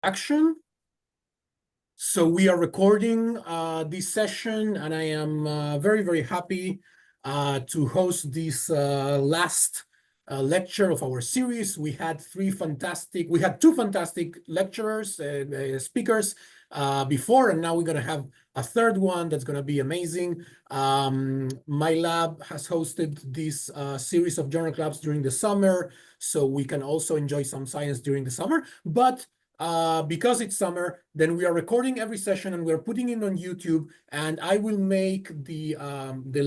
action. So we are recording this session, and I am very, very happy to host this last lecture of our series. We had two fantastic lecturers, speakers before, and now we're going to have a third one that's going to be amazing. My lab has hosted this series of journal clubs during the summer, so we can also enjoy some science during the summer. But because it's summer, then we are recording every session and we're putting it on YouTube, and I will make the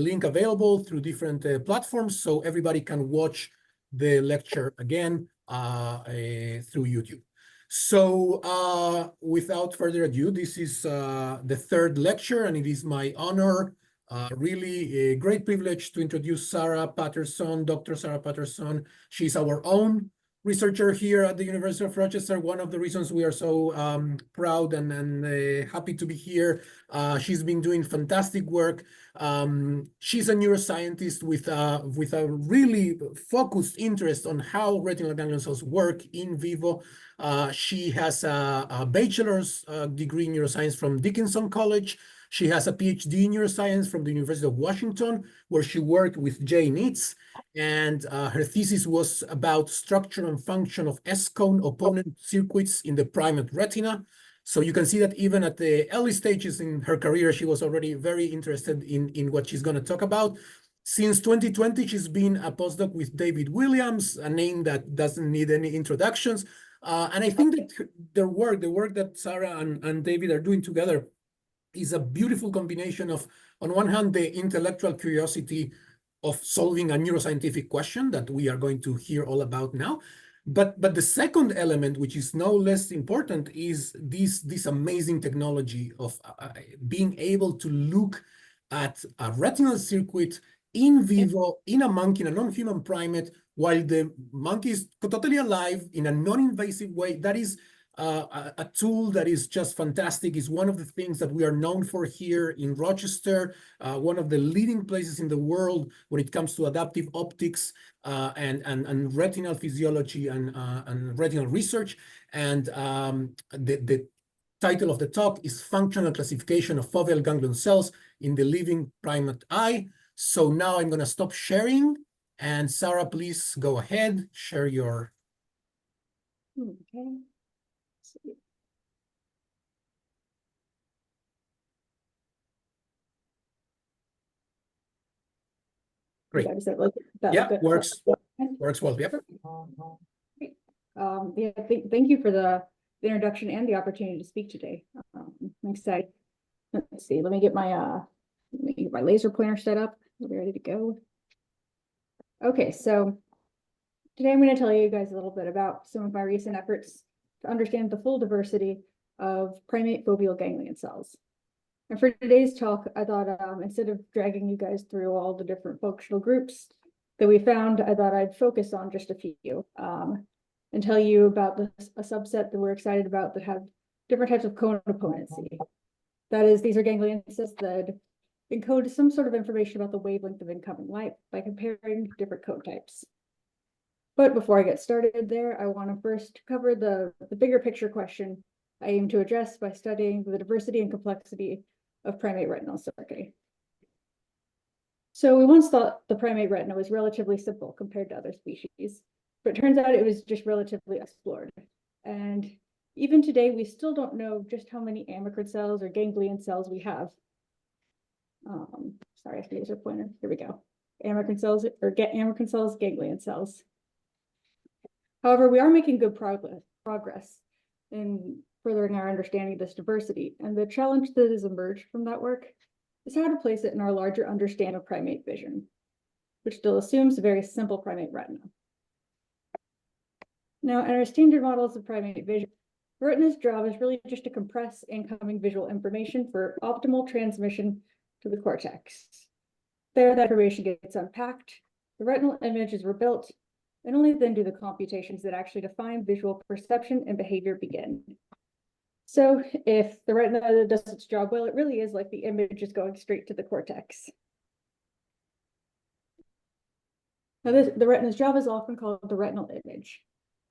link available through different platforms so everybody can watch the lecture again through YouTube. So without further ado, this is the third lecture, and it is my honor, really a great privilege to introduce Sara Patterson, Dr. Sara Patterson. She's our own researcher here at the University of Rochester. One of the reasons we are so proud and happy to be here. She's been doing fantastic work. She's a neuroscientist with a really focused interest on how retinal ganglion cells work in vivo. She has a bachelor's degree in neuroscience from Dickinson College. She has a PhD in neuroscience from the University of Washington, where she worked with Jay Nitz, and her thesis was about structure and function of S-cone opponent circuits in the primate retina. So you can see that even at the early stages in her career, she was already very interested in what she's going to talk about. Since 2020, she's been a postdoc with David Williams, a name that doesn't need any introductions. And I think that the work that Sara and David are doing together is a beautiful combination of, on one hand, the intellectual curiosity of solving a neuroscientific question that we are going to hear all about now. But the second element, which is no less important, is this amazing technology of being able to look at a retinal circuit in vivo in a monkey, in a non-human primate, while the monkey is totally alive in a non-invasive way. That is a tool that is just fantastic. Is one of the things that we are known for here in Rochester, one of the leading places in the world when it comes to adaptive optics and retinal physiology and retinal research. And the title of the talk is Functional Classification of Foveal Ganglion Cells in the Living Primate Eye. So now I'm going to stop sharing, and Sara, please go ahead, share your. Okay. Great. Yeah, works well. Yeah. Great. Yeah, thank you for the introduction and the opportunity to speak today. I'm excited. Let's see. Let me get my laser pointer set up. We're ready to go. Okay, so today I'm going to tell you guys a little bit about some of my recent efforts to understand the full diversity of primate foveal ganglion cells. And for today's talk, I thought instead of dragging you guys through all the different functional groups that we found, I thought I'd focus on just a few and tell you about a subset that we're excited about that have different types of cone opponency. That is, these are ganglion cells that encode some sort of information about the wavelength of incoming light by comparing different cone types. But before I get started there, I want to first cover the bigger picture question I aim to address by studying the diversity and complexity of primate retinal circuitry. So we once thought the primate retina was relatively simple compared to other species, but it turns out it was just relatively explored. And even today, we still don't know just how many amacrine cells or ganglion cells we have. Sorry, I have to use a pointer. Here we go. Amacrine cells, ganglion cells. However, we are making good progress in furthering our understanding of this diversity, and the challenge that has emerged from that work is how to place it in our larger understanding of primate vision, which still assumes a very simple primate retina. Now, in our standard models of primate vision, the retina's job is really just to compress incoming visual information for optimal transmission to the cortex. There, that information gets unpacked, the retinal image is rebuilt, and only then do the computations that actually define visual perception and behavior begin. So if the retina does its job well, it really is like the image is going straight to the cortex. Now, the retina's job is often called the retinal image.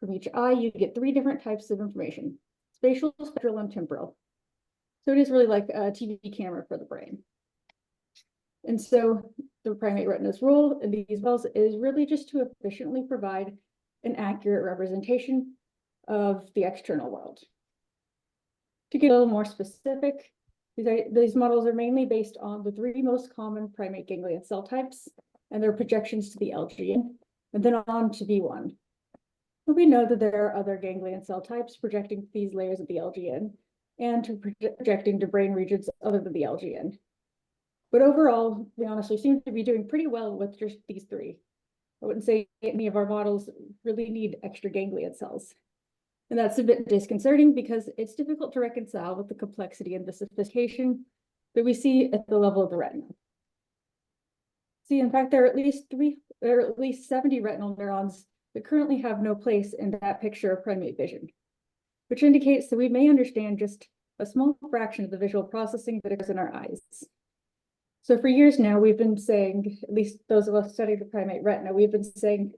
From each eye, you get three different types of information: spatial, spectral, and temporal. So it is really like a TV camera for the brain. And so the primate retina's role in these models is really just to efficiently provide an accurate representation of the external world. To get a little more specific, these models are mainly based on the three most common primate ganglion cell types and their projections to the LGN, and then on to V1. But we know that there are other ganglion cell types projecting these layers of the LGN and projecting to brain regions other than the LGN. But overall, we honestly seem to be doing pretty well with just these three. I wouldn't say any of our models really need extra ganglion cells. And that's a bit disconcerting because it's difficult to reconcile with the complexity and the sophistication that we see at the level of the retina. See, in fact, there are at least 70 retinal neurons that currently have no place in that picture of primate vision, which indicates that we may understand just a small fraction of the visual processing that occurs in our eyes. So for years now, we've been saying, at least those of us who study the primate retina, we've been saying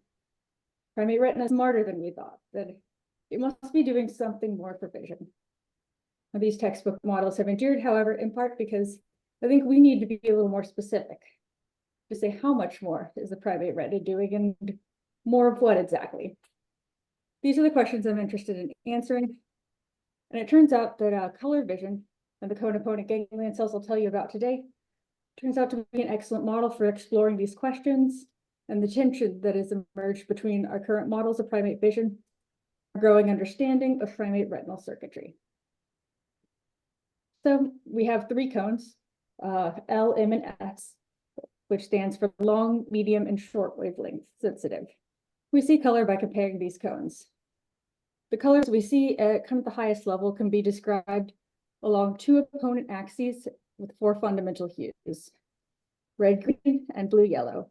primate retina is smarter than we thought, that it must be doing something more for vision. Now, these textbook models have endured, however, in part because I think we need to be a little more specific to say how much more is the primate retina doing and more of what exactly. These are the questions I'm interested in answering. And it turns out that color vision and the cone-opponent ganglion cells I'll tell you about today turns out to be an excellent model for exploring these questions and the tension that has emerged between our current models of primate vision, our growing understanding of primate retinal circuitry. So we have three cones, L, M, and S, which stands for long, medium, and short wavelength sensitive. We see color by comparing these cones. The colors we see at kind of the highest level can be described along two opponent axes with four fundamental hues, red, green, and blue, yellow.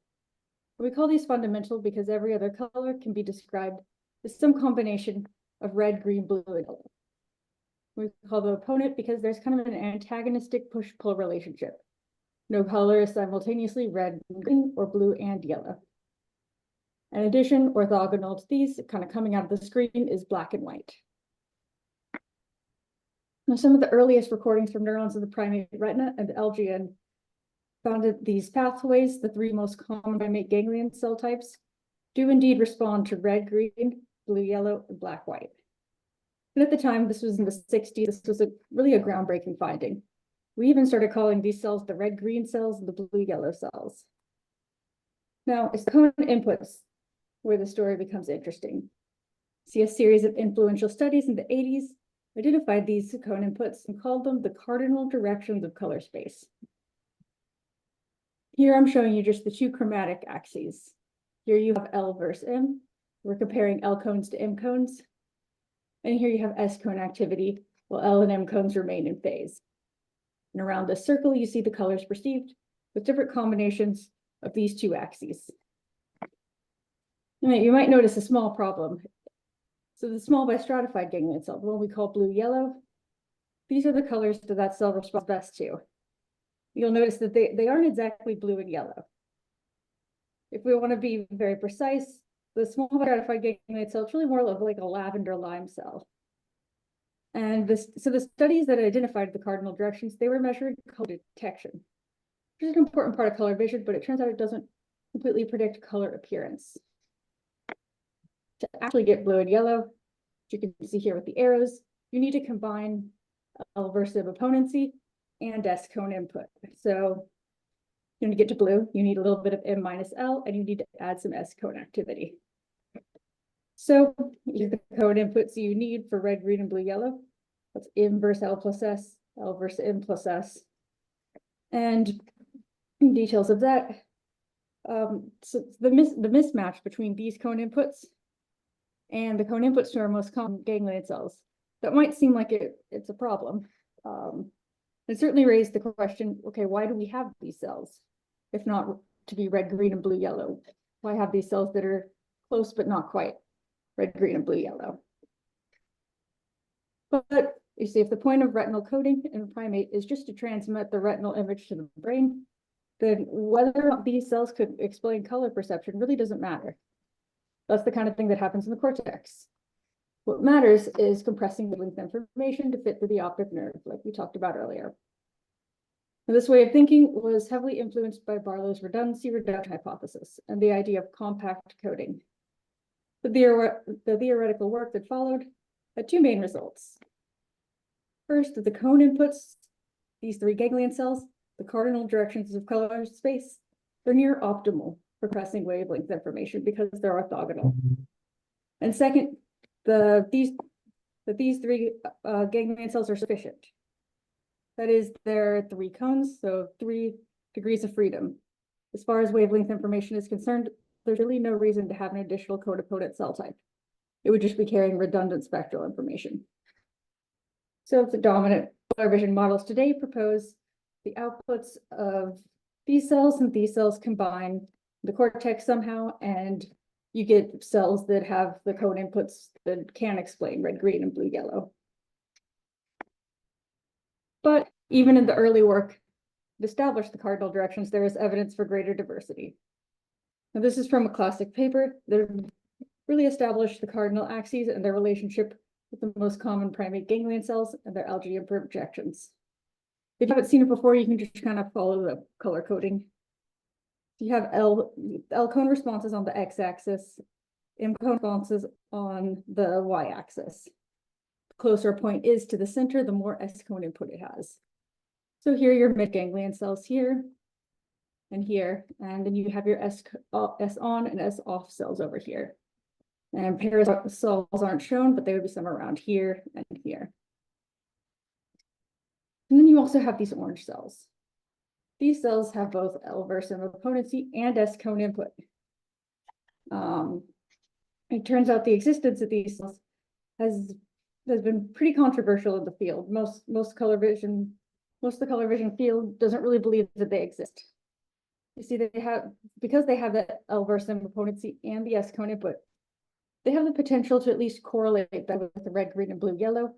We call these fundamental because every other color can be described as some combination of red, green, blue, and yellow. We call them opponent because there's kind of an antagonistic push-pull relationship. No color is simultaneously red, green, or blue and yellow. In addition, orthogonal to these, kind of coming out of the screen, is black and white. Now, some of the earliest recordings from neurons of the primate retina and the LGN found that these pathways, the three most common primate ganglion cell types, do indeed respond to red, green, blue, yellow, and black, white. And at the time, this was in the 60s, this was really a groundbreaking finding. We even started calling these cells the red-green cells and the blue-yellow cells. Now, it's the cone inputs where the story becomes interesting. See, a series of influential studies in the 80s identified these cone inputs and called them the cardinal directions of color space. Here I'm showing you just the two chromatic axes. Here you have L versus M. We're comparing L cones to M cones. And here you have S cone activity, while L and M cones remain in phase. And around this circle, you see the colors perceived with different combinations of these two axes. You might notice a small problem. So the small bistratified ganglion cell, the one we call blue-yellow, these are the colors that cell responds best to. You'll notice that they aren't exactly blue and yellow. If we want to be very precise, the small bistratified ganglion cell is really more like a lavender lime cell. And so the studies that identified the cardinal directions, they were measuring color detection, which is an important part of color vision, but it turns out it doesn't completely predict color appearance. To actually get blue and yellow, which you can see here with the arrows, you need to combine L versus M opponency and S cone input. So to get to blue, you need a little bit of M minus L, and you need to add some S cone activity. So these are the cone inputs you need for red, green, and blue, yellow. That's M versus L plus S, L versus M plus S. And details of that. So the mismatch between these cone inputs and the cone inputs to our most common ganglion cells, that might seem like it's a problem. It certainly raised the question, okay, why do we have these cells? If not to be red, green, and blue, yellow? Why have these cells that are close but not quite red, green, and blue, yellow? But you see, if the point of retinal coding in a primate is just to transmit the retinal image to the brain, then whether or not these cells could explain color perception really doesn't matter. That's the kind of thing that happens in the cortex. What matters is compressing wavelength information to fit through the optic nerve, like we talked about earlier. Now, this way of thinking was heavily influenced by Barlow's redundancy reduction hypothesis and the idea of compact coding. The theoretical work that followed had two main results. First, that the cone inputs, these three ganglion cells, the cardinal directions of color space, they're near optimal for compressing wavelength information because they're orthogonal. And second, these three ganglion cells are sufficient. That is, there are three cones, so 3 degrees of freedom. As far as wavelength information is concerned, there's really no reason to have an additional code-opponent cell type. It would just be carrying redundant spectral information. So the dominant color vision models today propose the outputs of these cells and these cells combine the cortex somehow, and you get cells that have the code inputs that can explain red, green, and blue, yellow. But even in the early work to establish the cardinal directions, there is evidence for greater diversity. Now, this is from a classic paper that really established the cardinal axes and their relationship with the most common primate ganglion cells and their algae projections. If you haven't seen it before, you can just kind of follow the color coding. You have L cone responses on the x-axis, M cone responses on the y-axis. The closer a point is to the center, the more S cone input it has. So here are your mid-ganglion cells here and here, and then you have your S on and S off cells over here. And pairs cells aren't shown, but they would be somewhere around here and here. And then you also have these orange cells. These cells have both L versum opponency and S cone input. It turns out the existence of these cells has been pretty controversial in the field. Most of the color vision field doesn't really believe that they exist. You see, because they have the L versum opponency and the S cone input, they have the potential to at least correlate that with the red, green, and blue, yellow,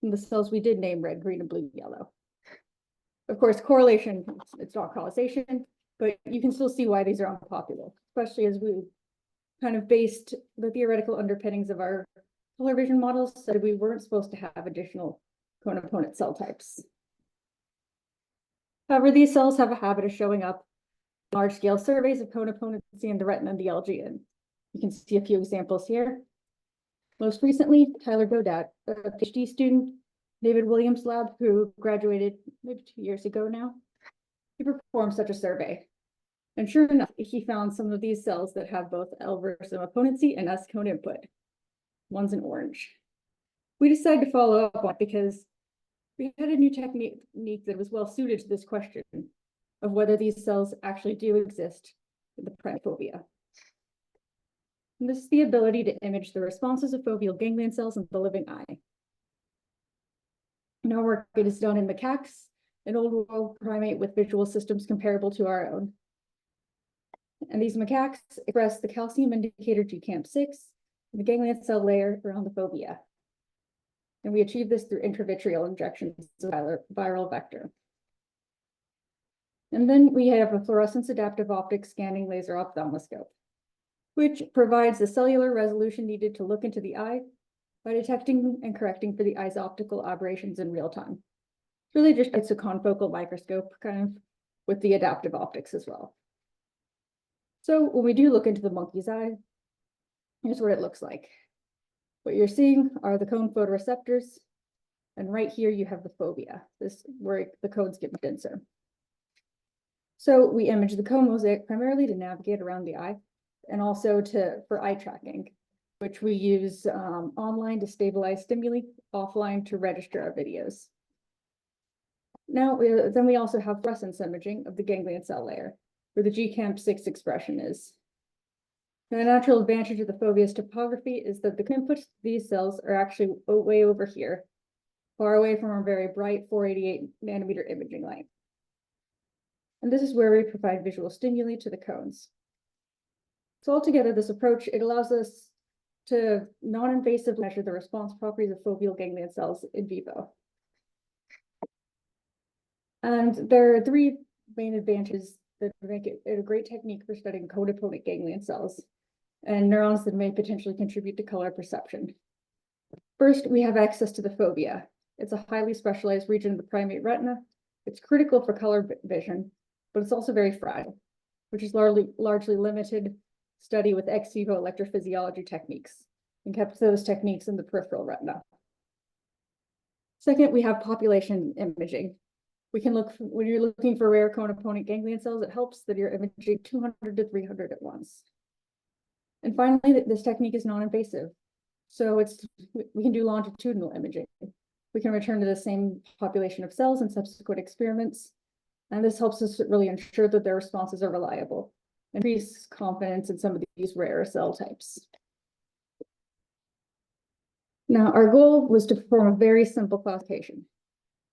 and the cells we did name red, green, and blue, yellow. Of course, correlation, it's not causation, but you can still see why these are unpopular, especially as we kind of based the theoretical underpinnings of our color vision models, so we weren't supposed to have additional cone opponent cell types. However, these cells have a habit of showing up in large-scale surveys of cone opponency in the retina and the LGN. You can see a few examples here. Most recently, Tyler Godat, a PhD student, David Williams' lab, who graduated maybe 2 years ago now, he performed such a survey. And sure enough, he found some of these cells that have both L versum opponency and S cone input. One's in orange. We decided to follow up on it because we had a new technique that was well suited to this question of whether these cells actually do exist in the primate fovea. And this is the ability to image the responses of foveal ganglion cells in the living eye. In our work, it is done in macaques, an old world primate with visual systems comparable to our own. And these macaques express the calcium indicator GCAMP6 in the ganglion cell layer around the fovea. And we achieve this through intravitreal injections of viral vector. And then we have a fluorescence adaptive optic scanning laser ophthalmoscope, which provides the cellular resolution needed to look into the eye by detecting and correcting for the eye's optical aberrations in real time. It's really just it's a confocal microscope kind of with the adaptive optics as well. So when we do look into the monkey's eye, here's what it looks like. What you're seeing are the cone photoreceptors, and right here you have the fovea, this where the cones get denser. So we image the cone mosaic primarily to navigate around the eye, and also for eye tracking, which we use online to stabilize stimuli, offline to register our videos. Now, then we also have fluorescence imaging of the ganglion cell layer, where the GCAMP6 expression is. And the natural advantage of the fovea's topography is that the inputs to these cells are actually way over here, far away from our very bright 488 nanometer imaging light. And this is where we provide visual stimuli to the cones. So altogether, this approach, it allows us to non-invasively measure the response properties of foveal ganglion cells in vivo. And there are three main advantages that make it a great technique for studying cone opponent ganglion cells and neurons that may potentially contribute to color perception. First, we have access to the fovea. It's a highly specialized region of the primate retina. It's critical for color vision, but it's also very fragile, which is largely limited study with ex vivo electrophysiology techniques and kept those techniques in the peripheral retina. Second, we have population imaging. We can look, when you're looking for rare cone-opponent ganglion cells, it helps that you're imaging 200 to 300 at once. And finally, this technique is non-invasive. So we can do longitudinal imaging. We can return to the same population of cells in subsequent experiments. And this helps us really ensure that their responses are reliable, increase confidence in some of these rare cell types. Now, our goal was to perform a very simple classification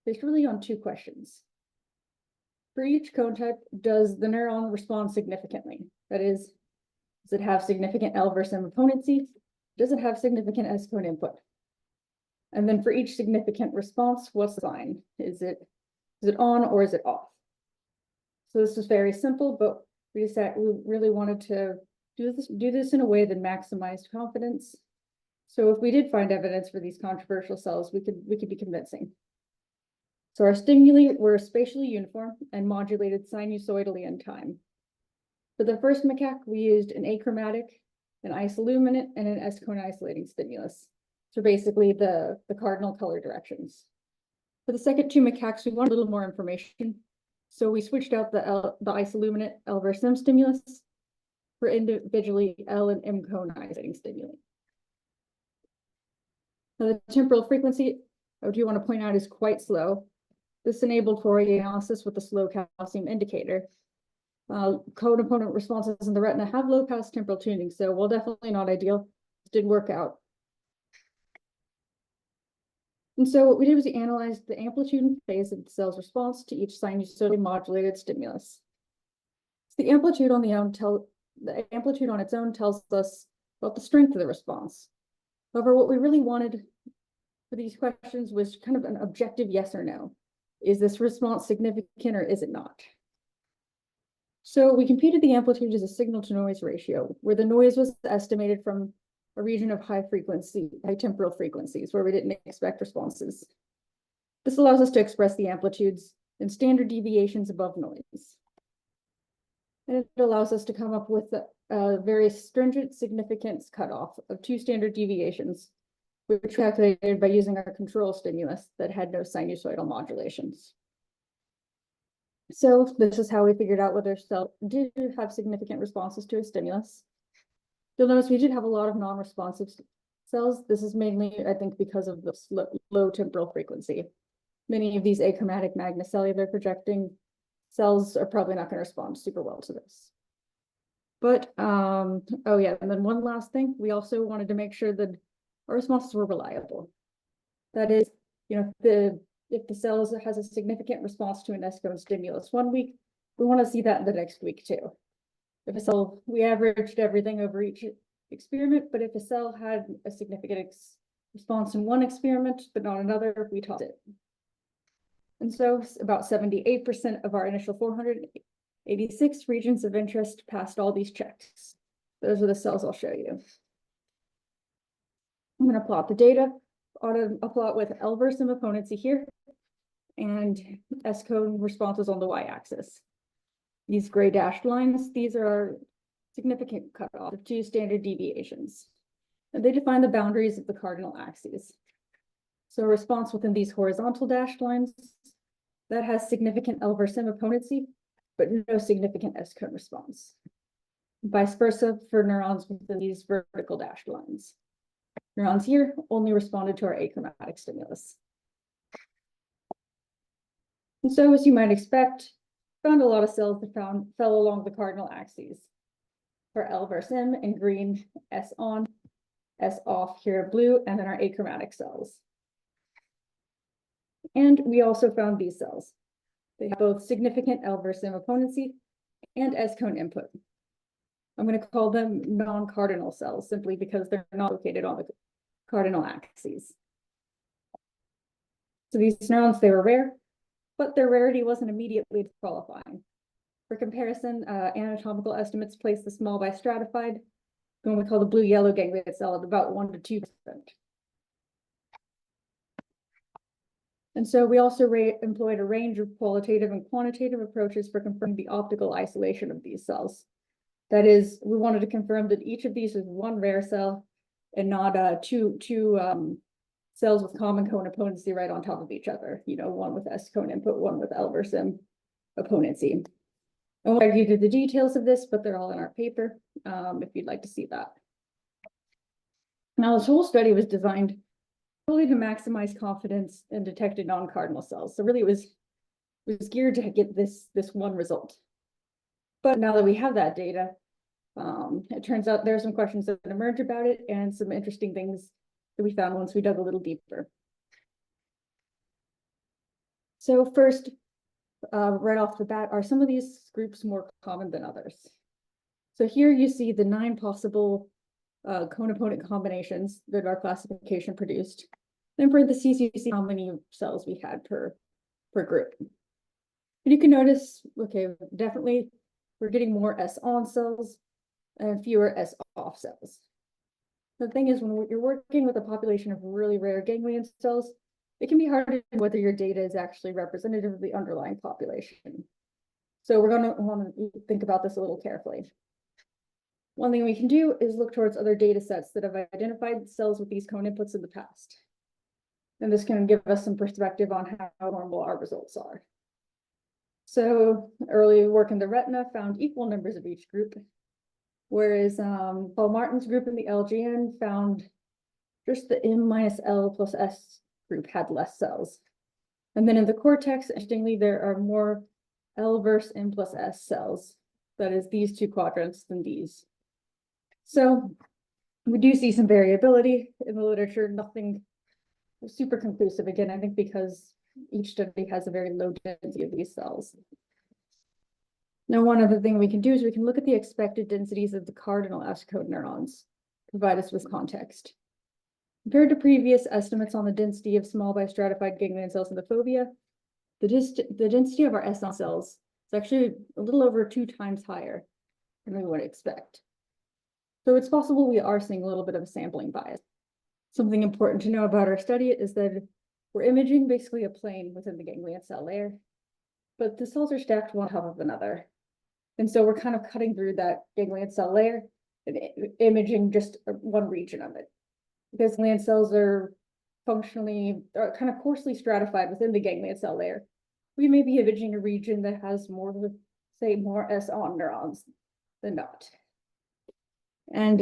based really on two questions. For each cone type, does the neuron respond significantly? That is, does it have significant L versus M opponency? Does it have significant S cone input? And then for each significant response, what's the sign? Is it on or is it off? So this is very simple, but we really wanted to do this in a way that maximized confidence. So if we did find evidence for these controversial cells, we could be convincing. So our stimuli were spatially uniform and modulated sinusoidally in time. For the first macaque, we used an achromatic, an isoluminant, and an S-cone isolating stimulus. So basically the cardinal color directions. For the second two macaques, we wanted a little more information. So we switched out the isoluminant L versus M stimulus for individually L and M cone isolating stimuli. Now the temporal frequency, I do want to point out, is quite slow. This enabled Fourier analysis with the slow calcium indicator. Cone opponent responses in the retina have low pass temporal tuning, so while definitely not ideal, it did work out. And so what we did was we analyzed the amplitude and phase of the cell's response to each sinusoidally modulated stimulus. So the amplitude on its own tells us about the strength of the response. However, what we really wanted for these questions was kind of an objective yes or no. Is this response significant or is it not? So we computed the amplitude as a signal to noise ratio, where the noise was estimated from a region of high temporal frequencies where we didn't expect responses. This allows us to express the amplitudes in standard deviations above noise. And it allows us to come up with a very stringent significance cutoff of 2 standard deviations, which we calculated by using our control stimulus that had no sinusoidal modulations. So this is how we figured out whether cells did have significant responses to a stimulus. You'll notice we did have a lot of non-responsive cells. This is mainly, I think, because of the low temporal frequency. Many of these achromatic magnocellular projecting cells are probably not going to respond super well to this. But, oh yeah, and then one last thing, we also wanted to make sure that our responses were reliable. That is, if the cell has a significant response to an S-cone stimulus 1 week, we want to see that in the next week too. If a cell, we averaged everything over each experiment, but if a cell had a significant response in one experiment, but not another, we tossed it. And so about 78% of our initial 486 regions of interest passed all these checks. Those are the cells I'll show you. I'm going to plot the data. I'll plot with L versus M opponency here and S-cone responses on the y-axis. These gray dashed lines, these are our significant cutoff of 2 standard deviations. And they define the boundaries of the cardinal axes. So a response within these horizontal dashed lines, that has significant L versus M opponency, but no significant S-cone response. Vice versa for neurons within these vertical dashed lines. Neurons here only responded to our achromatic stimulus. And so, as you might expect, found a lot of cells that fell along the cardinal axes. For L versus M in green, S on, S off here blue, and then our achromatic cells. And we also found these cells. They have both significant L versus M opponency and S-cone input. I'm going to call them non-cardinal cells simply because they're not located on the cardinal axes. So these neurons, they were rare, but their rarity wasn't immediately disqualifying. For comparison, anatomical estimates place the small bistratified, what we call the blue-yellow ganglion cell, at about 1 to 2%. And so we also employed a range of qualitative and quantitative approaches for confirming the optical isolation of these cells. That is, we wanted to confirm that each of these is one rare cell and not two cells with common cone opponency right on top of each other. You know, one with S cone input, one with L versus M opponency. I won't argue through the details of this, but they're all in our paper if you'd like to see that. Now, this whole study was designed really to maximize confidence in detected non-cardinal cells. So really it was geared to get this one result. But now that we have that data, it turns out there are some questions that emerge about it and some interesting things that we found once we dug a little deeper. So first, right off the bat, are some of these groups more common than others? So here you see the 9 possible cone-opponent combinations that our classification produced. Then for the you see how many cells we had per group. And you can notice, okay, definitely we're getting more S-on cells and fewer S-off cells. The thing is, when you're working with a population of really rare ganglion cells, it can be hard to know whether your data is actually representative of the underlying population. So we're going to want to think about this a little carefully. One thing we can do is look towards other data sets that have identified cells with these cone inputs in the past. And this can give us some perspective on how normal our results are. So early work in the retina found equal numbers of each group, whereas Paul Martin's group in the LGN found just the M minus L plus S group had less cells. And then in the cortex, interestingly, there are more L versus M plus S cells. That is these 2 quadrants than these. So we do see some variability in the literature, nothing super conclusive. Again, I think because each study has a very low density of these cells. Now, one other thing we can do is we can look at the expected densities of the cardinal S code neurons, provide us with context. Compared to previous estimates on the density of small bistratified ganglion cells in the fovea, the density of our S-on cells is actually a little over 2 times higher than we would expect. So it's possible we are seeing a little bit of a sampling bias. Something important to know about our study is that we're imaging basically a plane within the ganglion cell layer, but the cells are stacked one on top of another. And so we're kind of cutting through that ganglion cell layer and imaging just one region of it. Because ganglion cells are functionally, are kind of coarsely stratified within the ganglion cell layer. We may be imaging a region that has more, say, more S-on neurons than not. And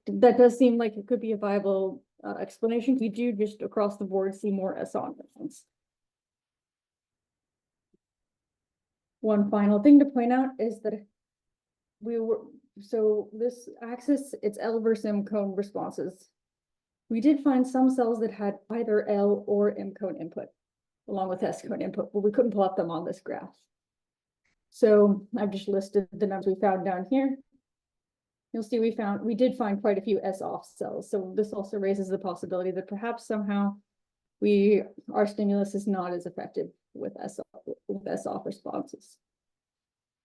that does seem like it could be a viable explanation. We do just across the board see more S-on neurons. One final thing to point out is that so this axis, it's L versus M cone responses. We did find some cells that had either L or M cone input, along with S cone input, but we couldn't plot them on this graph. So I've just listed the numbers we found down here. You'll see we did find quite a few S-off cells. So this also raises the possibility that perhaps somehow our stimulus is not as effective with S-off responses.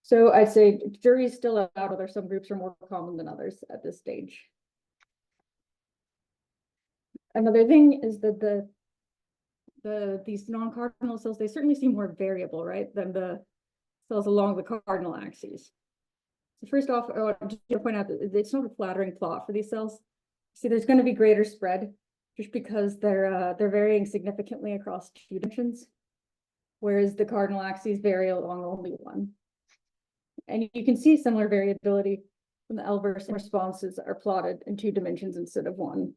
So I'd say jury's still out whether some groups are more common than others at this stage. Another thing is that these non-cardinal cells, they certainly seem more variable, right, than the cells along the cardinal axes. So first off, I want to point out that it's not a flattering plot for these cells. See, there's going to be greater spread just because they're varying significantly across 2 dimensions, whereas the cardinal axes vary along only one. And you can see similar variability when the L versus M responses are plotted in 2 dimensions instead of 1.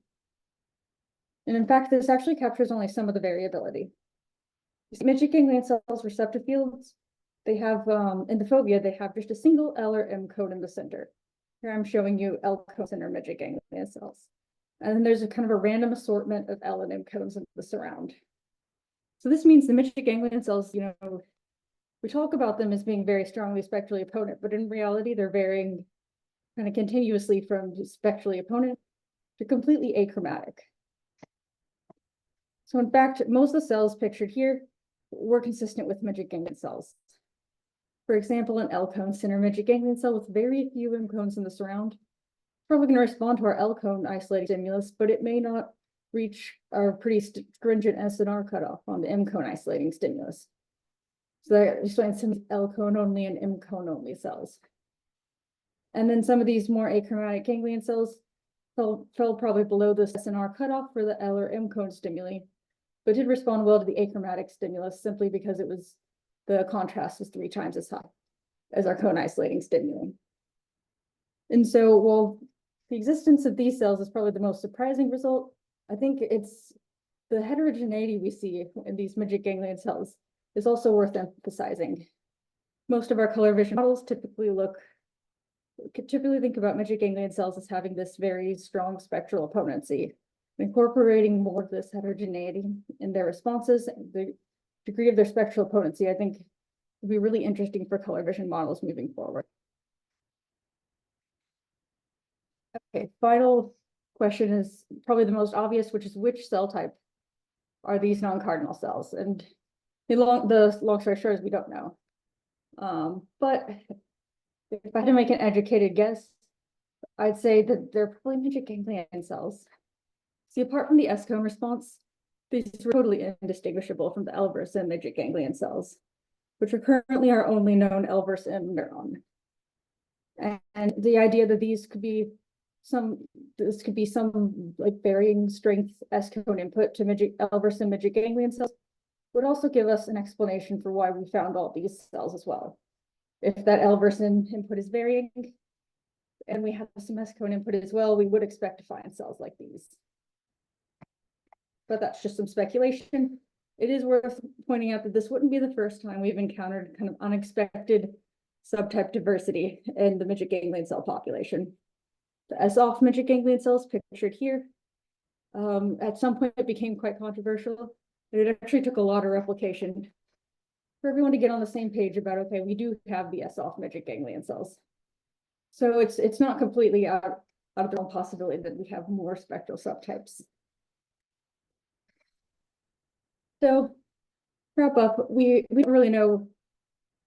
And in fact, this actually captures only some of the variability. Midget ganglion cells receptive fields, they have, in the fovea, they have just a single L or M code in the center. Here I'm showing you L codes in our midget ganglion cells. And then there's a kind of a random assortment of L and M codes in the surround. So this means the midget ganglion cells, you know, we talk about them as being very strongly spectrally opponent, but in reality, they're varying kind of continuously from spectrally opponent to completely achromatic. So in fact, most of the cells pictured here were consistent with midget ganglion cells. For example, an L cone center midget ganglion cell with very few M cones in the surround, probably going to respond to our L cone isolated stimulus, but it may not reach our pretty stringent SNR cutoff on the M cone isolating stimulus. So that explains some L cone only and M cone only cells. And then some of these more achromatic ganglion cells fell probably below the SNR cutoff for the L or M cone stimuli, but did respond well to the achromatic stimulus simply because the contrast was 3 times as high as our cone isolating stimuli. And so while the existence of these cells is probably the most surprising result, I think it's the heterogeneity we see in these midget ganglion cells is also worth emphasizing. Most of our color vision models typically think about midget ganglion cells as having this very strong spectral opponency. Incorporating more of this heterogeneity in their responses, the degree of their spectral potency, I think will be really interesting for color vision models moving forward. Okay, final question is probably the most obvious, which is which cell type are these non-cardinal cells? And the long story short is we don't know. But if I had to make an educated guess, I'd say that they're probably midget ganglion cells. See, apart from the S-cone response, these are totally indistinguishable from the L versus M midget ganglion cells, which are currently our only known L versus M neuron. And the idea that this could be some like varying strength S-cone input to L versus M midget ganglion cells would also give us an explanation for why we found all these cells as well. If that L versus M input is varying, and we have some S-cone input as well, we would expect to find cells like these. But that's just some speculation. It is worth pointing out that this wouldn't be the first time we've encountered kind of unexpected subtype diversity in the midget ganglion cell population. The S-off midget ganglion cells pictured here, at some point it became quite controversial. It actually took a lot of replication for everyone to get on the same page about, okay, we do have the S-off midget ganglion cells. So it's not completely out of the realm possibility that we have more spectral subtypes. So wrap up, we don't really know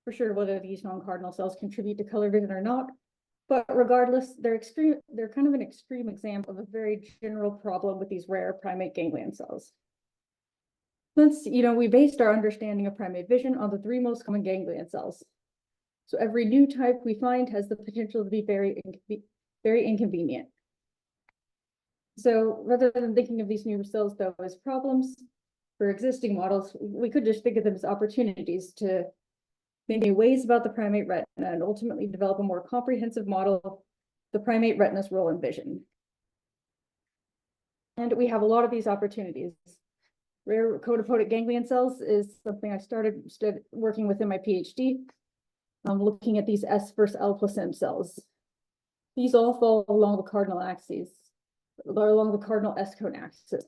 for sure whether these non-cardinal cells contribute to color vision or not, but regardless, they're kind of an extreme example of a very general problem with these rare primate ganglion cells. We based our understanding of primate vision on the 3 most common ganglion cells. So every new type we find has the potential to be very inconvenient. So rather than thinking of these new cells though as problems for existing models, we could just think of them as opportunities to think in ways about the primate retina and ultimately develop a more comprehensive model of the primate retina's role in vision. And we have a lot of these opportunities. Rare codipotic ganglion cells is something I started working with in my PhD. I'm looking at these S versus L plus M cells. These all fall along the cardinal axes, along the cardinal S-cone axis.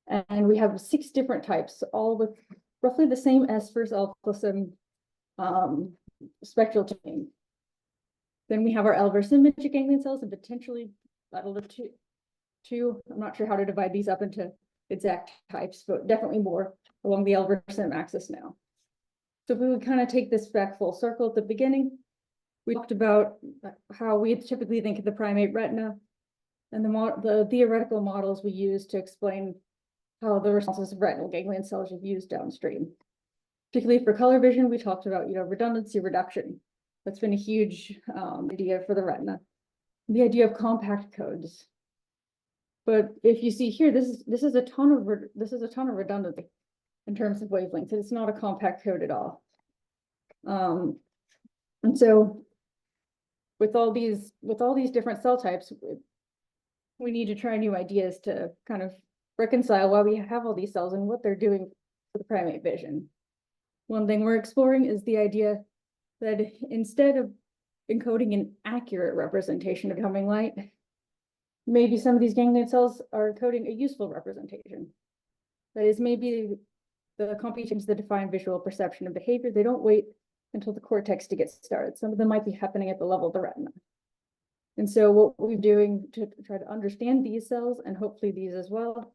And we have 6 different types, all with roughly the same S versus L plus M spectral tuning. Then we have our L versus M midget ganglion cells and potentially that'll look two. I'm not sure how to divide these up into exact types, but definitely more along the L versus M axis now. So if we would kind of take this back full circle at the beginning, we talked about how we typically think of the primate retina and the theoretical models we use to explain how the responses of retinal ganglion cells are used downstream. Particularly for color vision, we talked about redundancy reduction. That's been a huge idea for the retina. The idea of compact codes. But if you see here, this is a ton of redundancy in terms of wavelengths. It's not a compact code at all. And so with all these different cell types, we need to try new ideas to kind of reconcile why we have all these cells and what they're doing for the primate vision. One thing we're exploring is the idea that instead of encoding an accurate representation of incoming light, maybe some of these ganglion cells are encoding a useful representation. That is, maybe the computations that define visual perception and behavior, they don't wait until the cortex to get started. Some of them might be happening at the level of the retina. And so what we're doing to try to understand these cells, and hopefully these as well,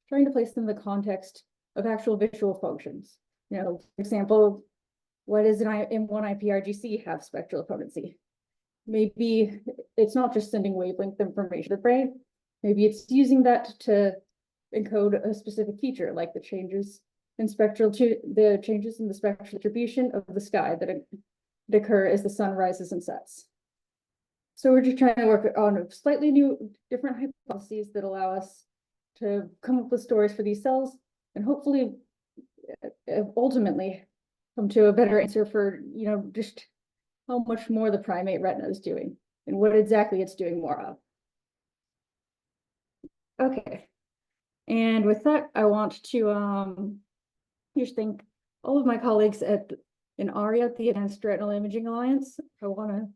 trying to place them in the context of actual visual functions. For example, what does an M1 IPRGC have spectral potency? Maybe it's not just sending wavelength information to the brain. Maybe it's using that to encode a specific feature, like the changes in the spectral distribution of the sky that occur as the sun rises and sets. So we're just trying to work on slightly different hypotheses that allow us to come up with stories for these cells and hopefully ultimately come to a better answer for, just how much more the primate retina is doing and what exactly it's doing more of. Okay. And with that, I want to just thank all of my colleagues in ARIA, the Advanced Retinal Imaging Alliance. I want to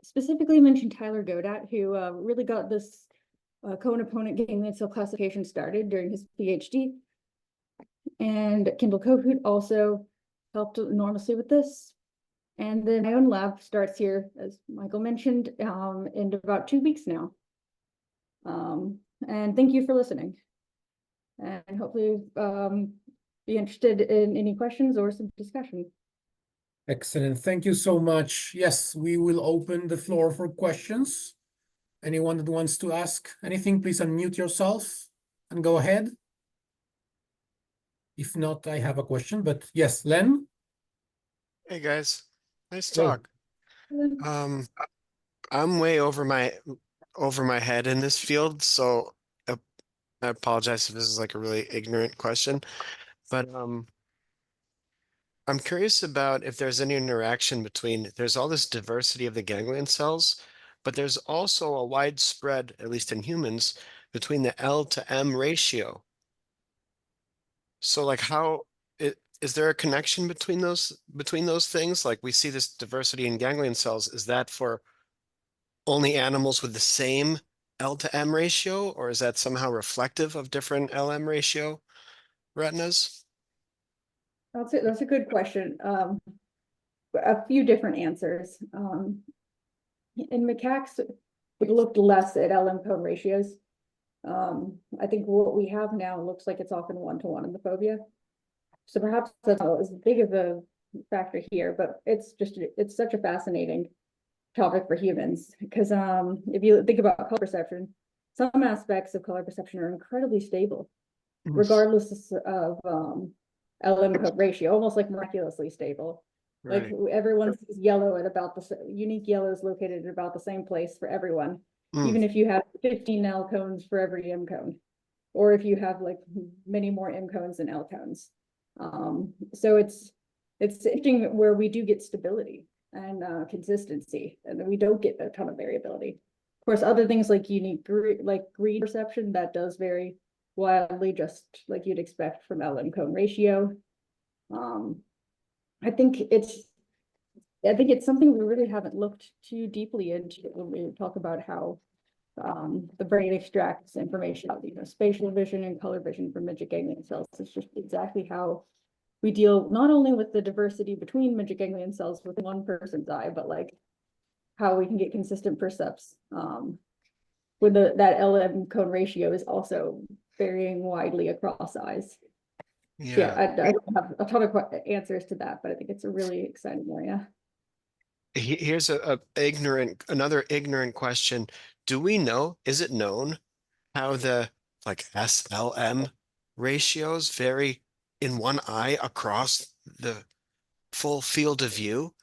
specifically mention Tyler Godat, who really got this cone-opponent ganglion cell classification started during his PhD. And Kendall Kohut also helped enormously with this. And then my own lab starts here, as Michael mentioned, in about 2 weeks now. And thank you for listening. And hopefully be interested in any questions or some discussion. Excellent. Thank you so much. Yes, we will open the floor for questions. Anyone that wants to ask anything, please unmute yourself and go ahead. If not, I have a question, but yes, Len? Hey guys, nice Hey. talk. I'm way over my head in this field, so I apologize if this is like a really ignorant question, but I'm curious about if there's any interaction between, there's all this diversity of the ganglion cells, but there's also a widespread, at least in humans, between the L to M ratio. So like is there a connection between those things? Like we see this diversity in ganglion cells, is that for only animals with the same L to M ratio, or is that somehow reflective of different LM ratio retinas? That's a good question. A few different answers. In macaques, we looked less at LM cone ratios. I think what we have now looks like it's often 1-to-1 in the fovea. So perhaps that's not as big of a factor here, but it's such a fascinating topic for humans because if you think about color perception, some aspects of color perception are incredibly stable, regardless of LM cone ratio, almost like miraculously stable. Like Right. everyone sees yellow at about the unique yellows located at about the same place for everyone, even if you have 15 L cones for every M cone, or if you have like many more M cones than L cones. So it's interesting where we do get stability and consistency, and then we don't get a ton of variability. Of course, other things like unique green perception, that does vary wildly, just like you'd expect from LM cone ratio. I think it's something we really haven't looked too deeply into when we talk about how the brain extracts information out, spatial vision and color vision from midget ganglion cells. It's just exactly how we deal not only with the diversity between midget ganglion cells with one person's eye, but like how we can get consistent percepts when that LM cone ratio is also varying widely across eyes. Yeah, I don't have a ton of answers to that, but I think it's a really exciting area. Here's another ignorant question. Is it known how the like SLM ratios vary in one eye across the full field of view?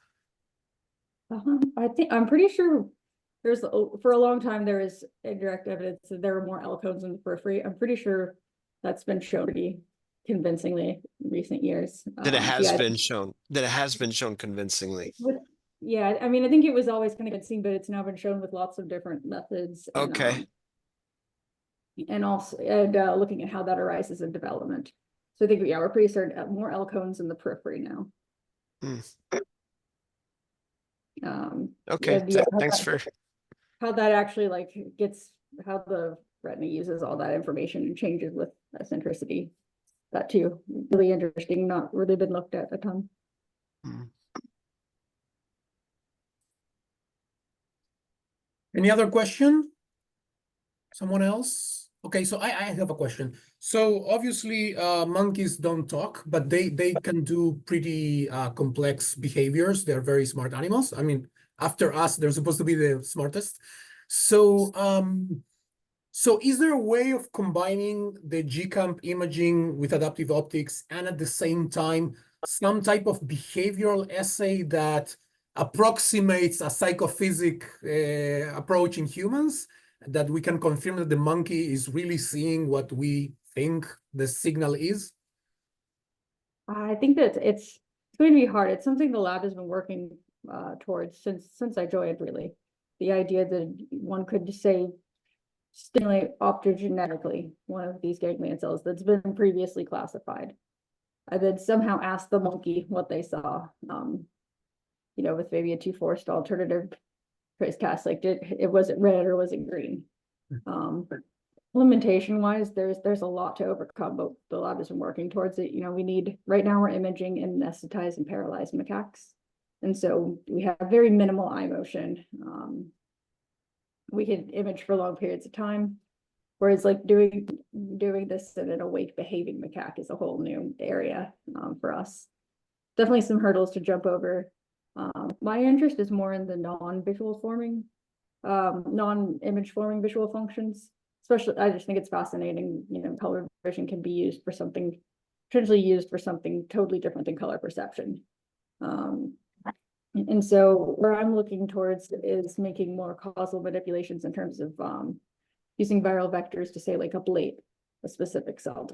I'm pretty sure there's for a long time there is indirect evidence that there are more L cones in the periphery. I'm pretty sure that's been shown to be convincingly in recent years. That it has been shown convincingly. Yeah, I mean, I think it was always kind of convincing, but it's now been shown with lots of different methods. Okay. And also looking at how that arises in development. So I think, yeah, we're pretty certain more L cones in the periphery now. Okay, yeah, thanks for how that actually how the retina uses all that information and changes with eccentricity. That too, really interesting, not really been looked at a ton. Any other question? Someone else? Okay, so I have a question. So obviously monkeys don't talk, but they can do pretty complex behaviors. They're very smart animals. I mean, after us, they're supposed to be the smartest. So So is there a way of combining the GCamp imaging with adaptive optics and at the same time some type of behavioral assay that approximates a psychophysic approach in humans, that we can confirm that the monkey is really seeing what we think the signal is? I think that it's going to be hard. It's something the lab has been working towards since I joined, really. The idea that one could just say stimulate optogenetically one of these ganglion cells that's been previously classified. I then somehow asked the monkey what they saw, with maybe a 2-forced alternative trace cast, like was it red or was it green? Limitation wise, there's a lot to overcome, but the lab has been working towards it. We need, right now we're imaging anesthetized and paralyzed macaques. And so we have very minimal eye motion. We can image for long periods of time, whereas like doing this in an awake behaving macaque is a whole new area for us. Definitely some hurdles to jump over. My interest is more in the non-image forming visual functions. Especially, I just think it's fascinating. Color vision can be used for something, potentially used for something totally different than color perception. And so where I'm looking towards is making more causal manipulations in terms of using viral vectors to say like ablate a specific cell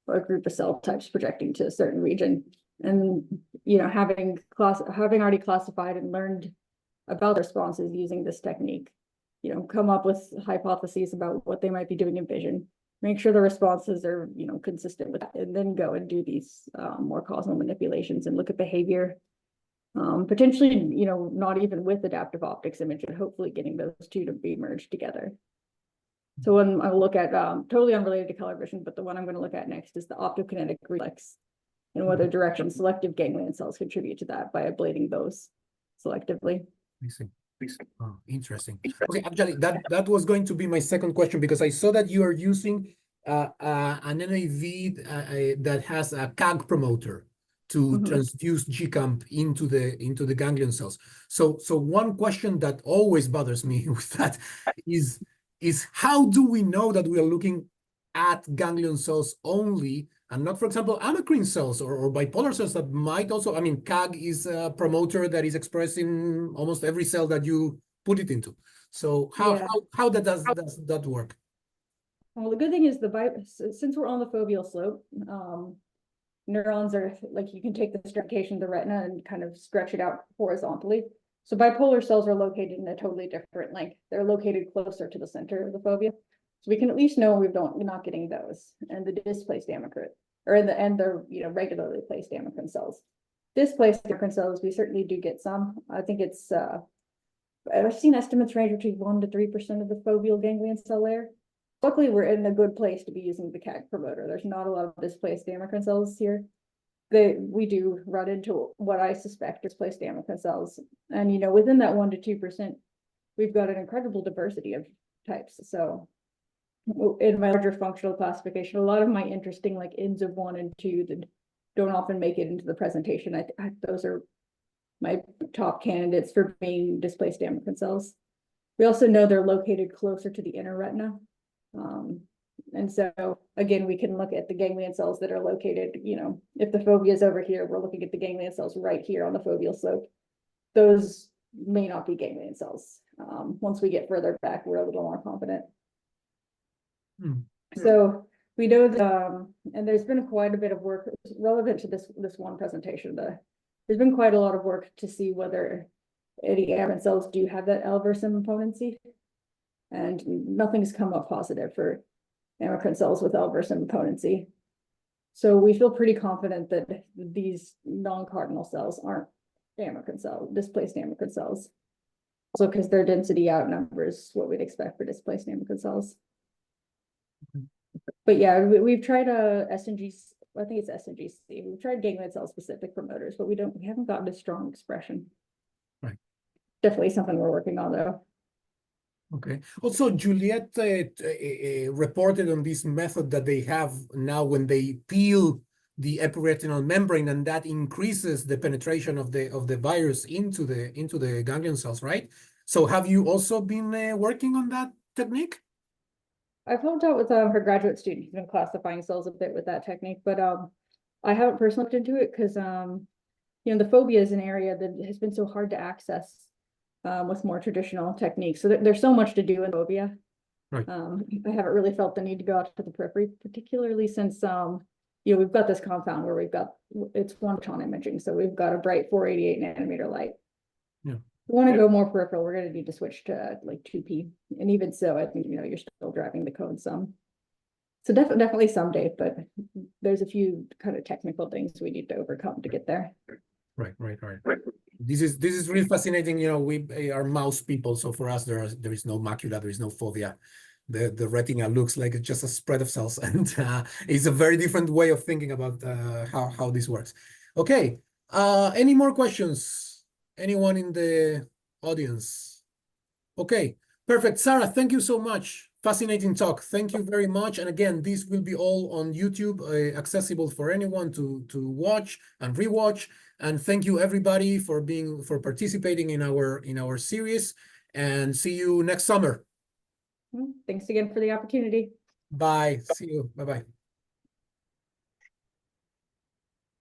or a group of cell types projecting to a certain region. And having already classified and learned about responses using this technique, come up with hypotheses about what they might be doing in vision, make sure the responses are consistent with that, and then go and do these more causal manipulations and look at behavior. Potentially, not even with adaptive optics image, but hopefully getting those two to be merged together. So when I look at totally unrelated to color vision, but the one I'm going to look at next is the optokinetic reflex, and whether direction selective ganglion cells contribute to that by ablating those selectively. I see. Oh, interesting. Okay, actually, that was going to be my second question, because I saw that you are using an NAV that has a CAG promoter to transduce GCamp into the ganglion cells. So one question that always bothers me with that is how do we know that we are looking at ganglion cells only and not, for example, amacrine cells or bipolar cells that might also, CAG is a promoter that is expressed in almost every cell that you put it into. So how does that work? Well, the good thing is since we're on the foveal slope, neurons are like, you can take the stratification of the retina and kind of stretch it out horizontally. So bipolar cells are located in a totally different length. They're located closer to the center of the fovea. So we can at least know we're not getting those and the displaced amacrine, or the regularly placed amacrine cells. Displaced amacrine cells, we certainly do get some. I think it's I've seen estimates range between 1% to 3% of the foveal ganglion cell layer. Luckily, we're in a good place to be using the CAG promoter. There's not a lot of displaced amacrine cells here. We do run into what I suspect displaced amacrine cells, and within that 1% to 2%, we've got an incredible diversity of types. So in my larger functional classification, a lot of my interesting like INs of 1 and 2 that don't often make it into the presentation, those are my top candidates for being displaced amacrine cells. We also know they're located closer to the inner retina. And so again, we can look at the ganglion cells that are located, if the fovea is over here, we're looking at the ganglion cells right here on the foveal slope. Those may not be ganglion cells. Once we get further back, we're a little more confident. So we know that, and there's been quite a bit of work relevant to this one presentation. There's been quite a lot of work to see whether any amacrine cells do have that L-versim potency, and nothing's come up positive for amacrine cells with L-versim potency. So we feel pretty confident that these non-cardinal cells aren't displaced amacrine cells. Also, because their density outnumbers what we'd expect for displaced amacrine cells. But yeah, we've tried SNG, I think it's SNGC. We've tried ganglion cell specific promoters, but we haven't gotten a strong expression. Right. Definitely something we're working on though. Okay. Also, Juliet reported on this method that they have now when they peel the epiretinal membrane, and that increases the penetration of the virus into the ganglion cells, right? So have you also been working on that technique? I've helped out with her graduate student. He's been classifying cells a bit with that technique, but I haven't personally looked into it because you know, the phobia is an area that has been so hard to access with more traditional techniques. So there's so much to do in phobia. Right. I haven't really felt the need to go out to the periphery, particularly since you know, we've got this compound where it's one photon imaging, so we've got a bright 488 nanometer light. Yeah. We want to go more peripheral, we're going to need to switch to like 2P, and even so, I think, you know, you're still driving the code some. So definitely someday, but there's a few kind of technical things we need to overcome to get there. Right. This is really fascinating. You know, we are mouse people, so for us there is no macula, there is no fovea. The retina looks like it's just a spread of cells, and it's a very different way of thinking about how this works. Okay, any more questions? Anyone in the audience? Okay, perfect. Sara, thank you so much. Fascinating talk. Thank you very much. And again, this will be all on YouTube, accessible for anyone to watch and rewatch. And thank you everybody for participating in our series. And see you next summer. Thanks again for the opportunity. Bye. See you. Bye-bye.